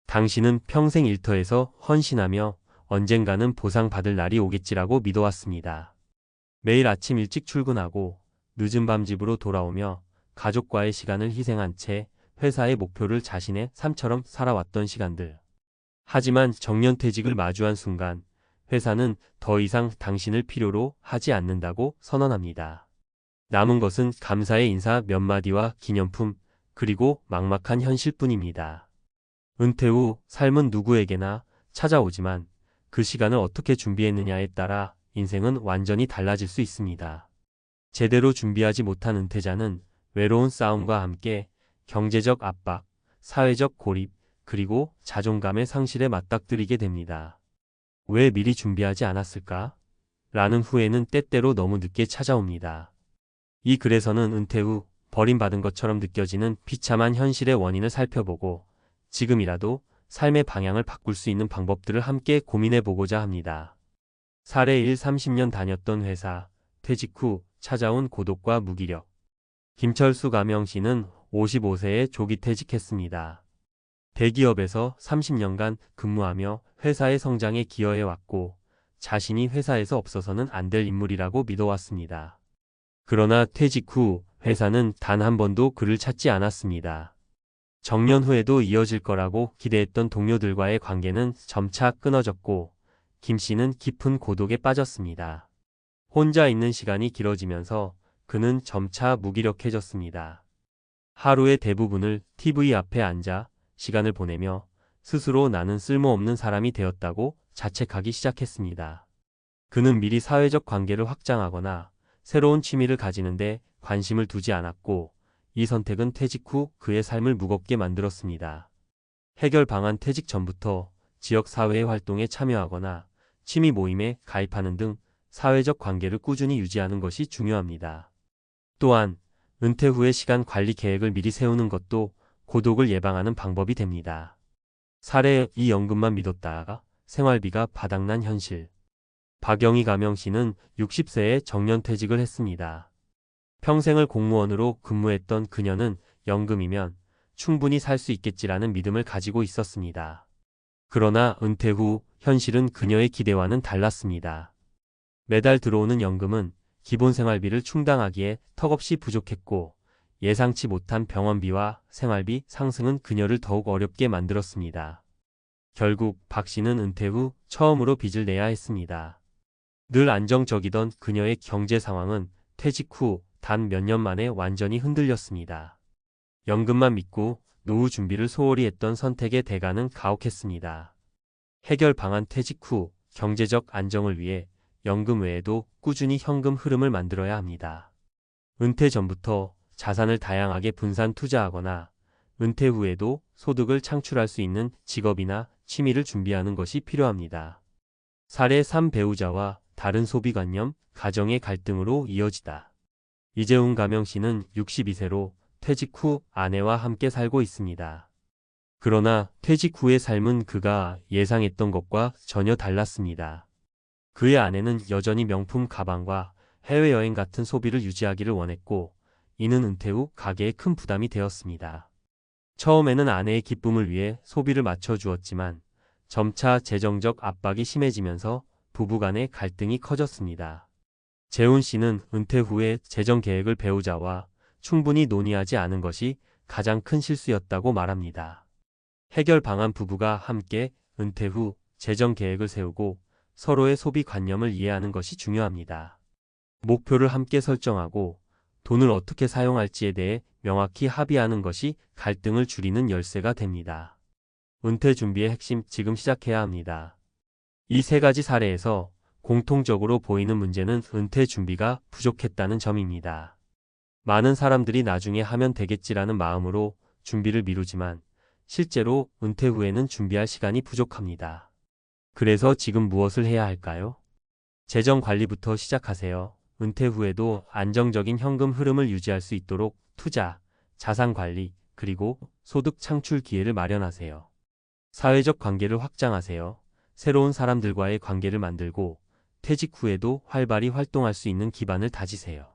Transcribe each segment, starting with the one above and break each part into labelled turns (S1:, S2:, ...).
S1: 당신은 평생 일터에서 헌신하며 언젠가는 보상받을 날이 오겠지라고 믿어왔습니다. 매일 아침 일찍 출근하고 늦은 밤 집으로 돌아오며 가족과의 시간을 희생한 채 회사의 목표를 자신의 삶처럼 살아왔던 시간들. 하지만 정년퇴직을 마주한 순간 회사는 더 이상 당신을 필요로 하지 않는다고 선언합니다. 남은 것은 감사의 인사 몇 마디와 기념품, 그리고 막막한 현실뿐입니다. 은퇴 후 삶은 누구에게나 찾아오지만 그 시간을 어떻게 준비했느냐에 따라 인생은 완전히 달라질 수 있습니다. 제대로 준비하지 못한 은퇴자는 외로운 싸움과 함께 경제적 압박, 사회적 고립, 그리고 자존감의 상실에 맞닥뜨리게 됩니다. 왜 미리 준비하지 않았을까? 라는 후회는 때때로 너무 늦게 찾아옵니다. 이 글에서는 은퇴 후 버림받은 것처럼 느껴지는 비참한 현실의 원인을 살펴보고 지금이라도 삶의 방향을 바꿀 수 있는 방법들을 함께 고민해 보고자 합니다. 사례 1. 30년 다녔던 회사, 퇴직 후 찾아온 고독과 무기력. 김철수 가명 씨는 55세에 조기 퇴직했습니다. 대기업에서 30년간 근무하며 회사의 성장에 기여해왔고 자신이 회사에서 없어서는 안 될 인물이라고 믿어왔습니다. 그러나 퇴직 후 회사는 단 한 번도 그를 찾지 않았습니다. 정년 후에도 이어질 거라고 기대했던 동료들과의 관계는 점차 끊어졌고 김 씨는 깊은 고독에 빠졌습니다. 혼자 있는 시간이 길어지면서 그는 점차 무기력해졌습니다. 하루의 대부분을 TV 앞에 앉아 시간을 보내며 스스로 나는 쓸모없는 사람이 되었다고 자책하기 시작했습니다. 그는 미리 사회적 관계를 확장하거나 새로운 취미를 가지는데 관심을 두지 않았고 이 선택은 퇴직 후 그의 삶을 무겁게 만들었습니다. 해결 방안 퇴직 전부터 지역 사회의 활동에 참여하거나 취미 모임에 가입하는 등 사회적 관계를 꾸준히 유지하는 것이 중요합니다. 또한 은퇴 후의 시간 관리 계획을 미리 세우는 것도 고독을 예방하는 방법이 됩니다. 사례 2. 연금만 믿었다가 생활비가 바닥난 현실. 박영희 가명 씨는 60세에 정년퇴직을 했습니다. 평생을 공무원으로 근무했던 그녀는 연금이면 충분히 살 수 있겠지라는 믿음을 가지고 있었습니다. 그러나 은퇴 후 현실은 그녀의 기대와는 달랐습니다. 매달 들어오는 연금은 기본 생활비를 충당하기에 턱없이 부족했고 예상치 못한 병원비와 생활비 상승은 그녀를 더욱 어렵게 만들었습니다. 결국 박 씨는 은퇴 후 처음으로 빚을 내야 했습니다. 늘 안정적이던 그녀의 경제 상황은 퇴직 후 단 몇 년 만에 완전히 흔들렸습니다. 연금만 믿고 노후 준비를 소홀히 했던 선택의 대가는 가혹했습니다. 해결 방안 퇴직 후 경제적 안정을 위해 연금 외에도 꾸준히 현금 흐름을 만들어야 합니다. 은퇴 전부터 자산을 다양하게 분산 투자하거나 은퇴 후에도 소득을 창출할 수 있는 직업이나 취미를 준비하는 것이 필요합니다. 사례 3. 배우자와 다른 소비관념, 가정의 갈등으로 이어지다. 이재훈 가명 씨는 62세로 퇴직 후 아내와 함께 살고 있습니다. 그러나 퇴직 후의 삶은 그가 예상했던 것과 전혀 달랐습니다. 그의 아내는 여전히 명품 가방과 해외여행 같은 소비를 유지하기를 원했고 이는 은퇴 후 가계에 큰 부담이 되었습니다. 처음에는 아내의 기쁨을 위해 소비를 맞춰주었지만 점차 재정적 압박이 심해지면서 부부간의 갈등이 커졌습니다. 재훈 씨는 은퇴 후에 재정 계획을 배우자와 충분히 논의하지 않은 것이 가장 큰 실수였다고 말합니다. 해결 방안 부부가 함께 은퇴 후 재정 계획을 세우고 서로의 소비 관념을 이해하는 것이 중요합니다. 목표를 함께 설정하고 돈을 어떻게 사용할지에 대해 명확히 합의하는 것이 갈등을 줄이는 열쇠가 됩니다. 은퇴 준비의 핵심 지금 시작해야 합니다. 이 세 가지 사례에서 공통적으로 보이는 문제는 은퇴 준비가 부족했다는 점입니다. 많은 사람들이 나중에 하면 되겠지라는 마음으로 준비를 미루지만 실제로 은퇴 후에는 준비할 시간이 부족합니다. 그래서 지금 무엇을 해야 할까요? 재정 관리부터 시작하세요. 은퇴 후에도 안정적인 현금 흐름을 유지할 수 있도록 투자, 자산 관리, 그리고 소득 창출 기회를 마련하세요. 사회적 관계를 확장하세요. 새로운 사람들과의 관계를 만들고 퇴직 후에도 활발히 활동할 수 있는 기반을 다지세요.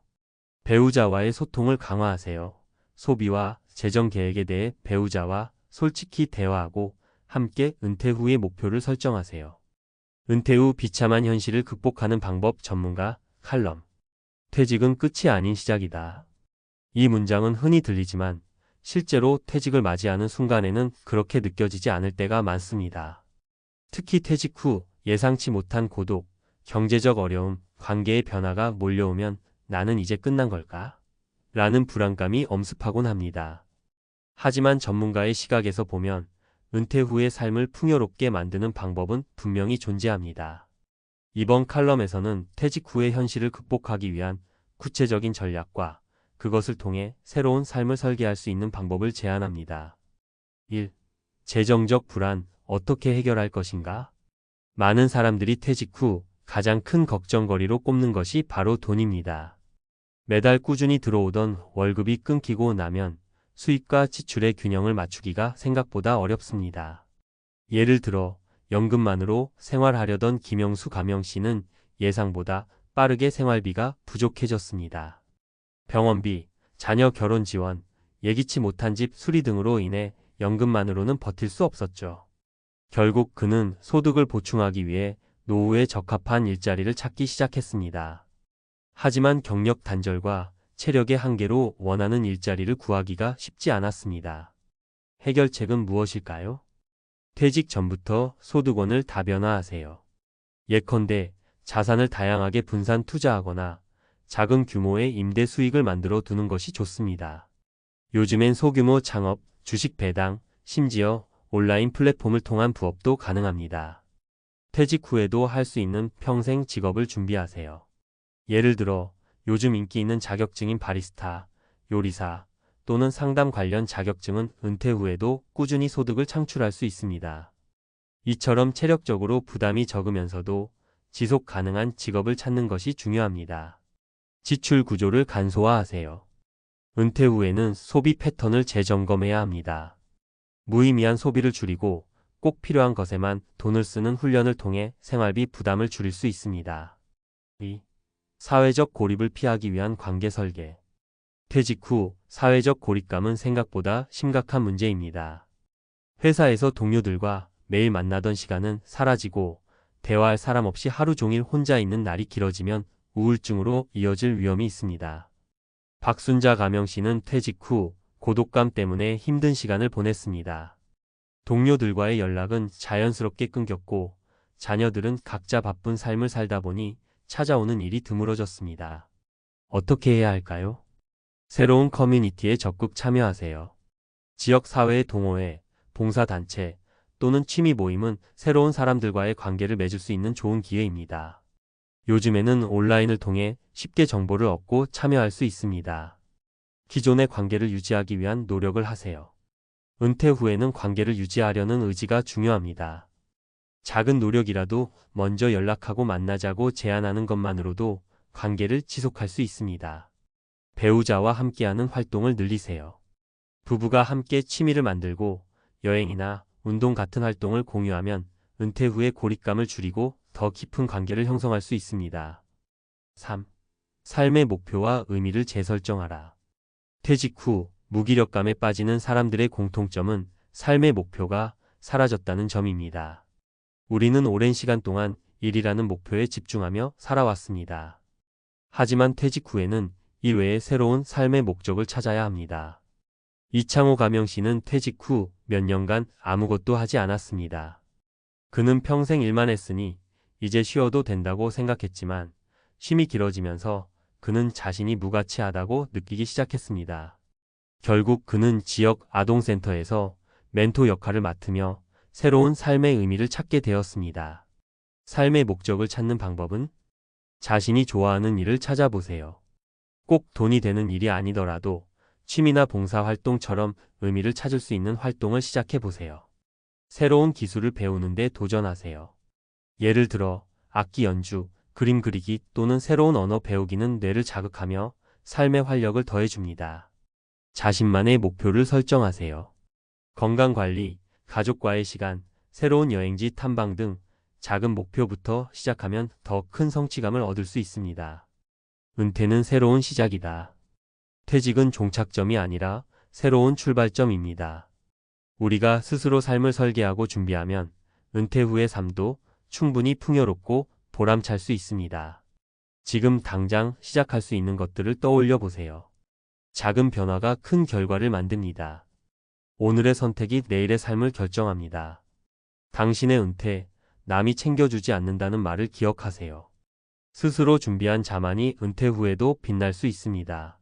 S1: 배우자와의 소통을 강화하세요. 소비와 재정 계획에 대해 배우자와 솔직히 대화하고 함께 은퇴 후의 목표를 설정하세요. 은퇴 후 비참한 현실을 극복하는 방법 전문가 칼럼. 퇴직은 끝이 아닌 시작이다. 이 문장은 흔히 들리지만 실제로 퇴직을 맞이하는 순간에는 그렇게 느껴지지 않을 때가 많습니다. 특히 퇴직 후 예상치 못한 고독, 경제적 어려움, 관계의 변화가 몰려오면 나는 이제 끝난 걸까? 라는 불안감이 엄습하곤 합니다. 하지만 전문가의 시각에서 보면 은퇴 후의 삶을 풍요롭게 만드는 방법은 분명히 존재합니다. 이번 칼럼에서는 퇴직 후의 현실을 극복하기 위한 구체적인 전략과 그것을 통해 새로운 삶을 설계할 수 있는 방법을 제안합니다. 1. 재정적 불안, 어떻게 해결할 것인가? 많은 사람들이 퇴직 후 가장 큰 걱정거리로 꼽는 것이 바로 돈입니다. 매달 꾸준히 들어오던 월급이 끊기고 나면 수입과 지출의 균형을 맞추기가 생각보다 어렵습니다. 예를 들어 연금만으로 생활하려던 김영수 가명씨는 예상보다 빠르게 생활비가 부족해졌습니다. 병원비, 자녀 결혼 지원, 예기치 못한 집 수리 등으로 인해 연금만으로는 버틸 수 없었죠. 결국 그는 소득을 보충하기 위해 노후에 적합한 일자리를 찾기 시작했습니다. 하지만 경력 단절과 체력의 한계로 원하는 일자리를 구하기가 쉽지 않았습니다. 해결책은 무엇일까요? 퇴직 전부터 소득원을 다변화하세요. 예컨대 자산을 다양하게 분산 투자하거나 작은 규모의 임대 수익을 만들어 두는 것이 좋습니다. 요즘엔 소규모 창업, 주식 배당, 심지어 온라인 플랫폼을 통한 부업도 가능합니다. 퇴직 후에도 할 수 있는 평생 직업을 준비하세요. 예를 들어 요즘 인기 있는 자격증인 바리스타, 요리사 또는 상담 관련 자격증은 은퇴 후에도 꾸준히 소득을 창출할 수 있습니다. 이처럼 체력적으로 부담이 적으면서도 지속 가능한 직업을 찾는 것이 중요합니다. 지출 구조를 간소화하세요. 은퇴 후에는 소비 패턴을 재점검해야 합니다. 무의미한 소비를 줄이고 꼭 필요한 것에만 돈을 쓰는 훈련을 통해 생활비 부담을 줄일 수 있습니다. 2. 사회적 고립을 피하기 위한 관계 설계. 퇴직 후 사회적 고립감은 생각보다 심각한 문제입니다. 회사에서 동료들과 매일 만나던 시간은 사라지고 대화할 사람 없이 하루 종일 혼자 있는 날이 길어지면 우울증으로 이어질 위험이 있습니다. 박순자 가명씨는 퇴직 후 고독감 때문에 힘든 시간을 보냈습니다. 동료들과의 연락은 자연스럽게 끊겼고 자녀들은 각자 바쁜 삶을 살다 보니 찾아오는 일이 드물어졌습니다. 어떻게 해야 할까요? 새로운 커뮤니티에 적극 참여하세요. 지역사회의 동호회, 봉사단체 또는 취미 모임은 새로운 사람들과의 관계를 맺을 수 있는 좋은 기회입니다. 요즘에는 온라인을 통해 쉽게 정보를 얻고 참여할 수 있습니다. 기존의 관계를 유지하기 위한 노력을 하세요. 은퇴 후에는 관계를 유지하려는 의지가 중요합니다. 작은 노력이라도 먼저 연락하고 만나자고 제안하는 것만으로도 관계를 지속할 수 있습니다. 배우자와 함께하는 활동을 늘리세요. 부부가 함께 취미를 만들고 여행이나 운동 같은 활동을 공유하면 은퇴 후의 고립감을 줄이고 더 깊은 관계를 형성할 수 있습니다. 3. 삶의 목표와 의미를 재설정하라. 퇴직 후 무기력감에 빠지는 사람들의 공통점은 삶의 목표가 사라졌다는 점입니다. 우리는 오랜 시간 동안 일이라는 목표에 집중하며 살아왔습니다. 하지만 퇴직 후에는 일 외에 새로운 삶의 목적을 찾아야 합니다. 이창호 가명씨는 퇴직 후 몇 년간 아무것도 하지 않았습니다. 그는 평생 일만 했으니 이제 쉬어도 된다고 생각했지만 쉼이 길어지면서 그는 자신이 무가치하다고 느끼기 시작했습니다. 결국 그는 지역 아동센터에서 멘토 역할을 맡으며 새로운 삶의 의미를 찾게 되었습니다. 삶의 목적을 찾는 방법은 자신이 좋아하는 일을 찾아보세요. 꼭 돈이 되는 일이 아니더라도 취미나 봉사활동처럼 의미를 찾을 수 있는 활동을 시작해보세요. 새로운 기술을 배우는 데 도전하세요. 예를 들어 악기 연주, 그림 그리기 또는 새로운 언어 배우기는 뇌를 자극하며 삶의 활력을 더해줍니다. 자신만의 목표를 설정하세요. 건강관리, 가족과의 시간, 새로운 여행지 탐방 등 작은 목표부터 시작하면 더 큰 성취감을 얻을 수 있습니다. 은퇴는 새로운 시작이다. 퇴직은 종착점이 아니라 새로운 출발점입니다. 우리가 스스로 삶을 설계하고 준비하면 은퇴 후의 삶도 충분히 풍요롭고 보람찰 수 있습니다. 지금 당장 시작할 수 있는 것들을 떠올려 보세요. 작은 변화가 큰 결과를 만듭니다. 오늘의 선택이 내일의 삶을 결정합니다. 당신의 은퇴, 남이 챙겨주지 않는다는 말을 기억하세요. 스스로 준비한 자만이 은퇴 후에도 빛날 수 있습니다.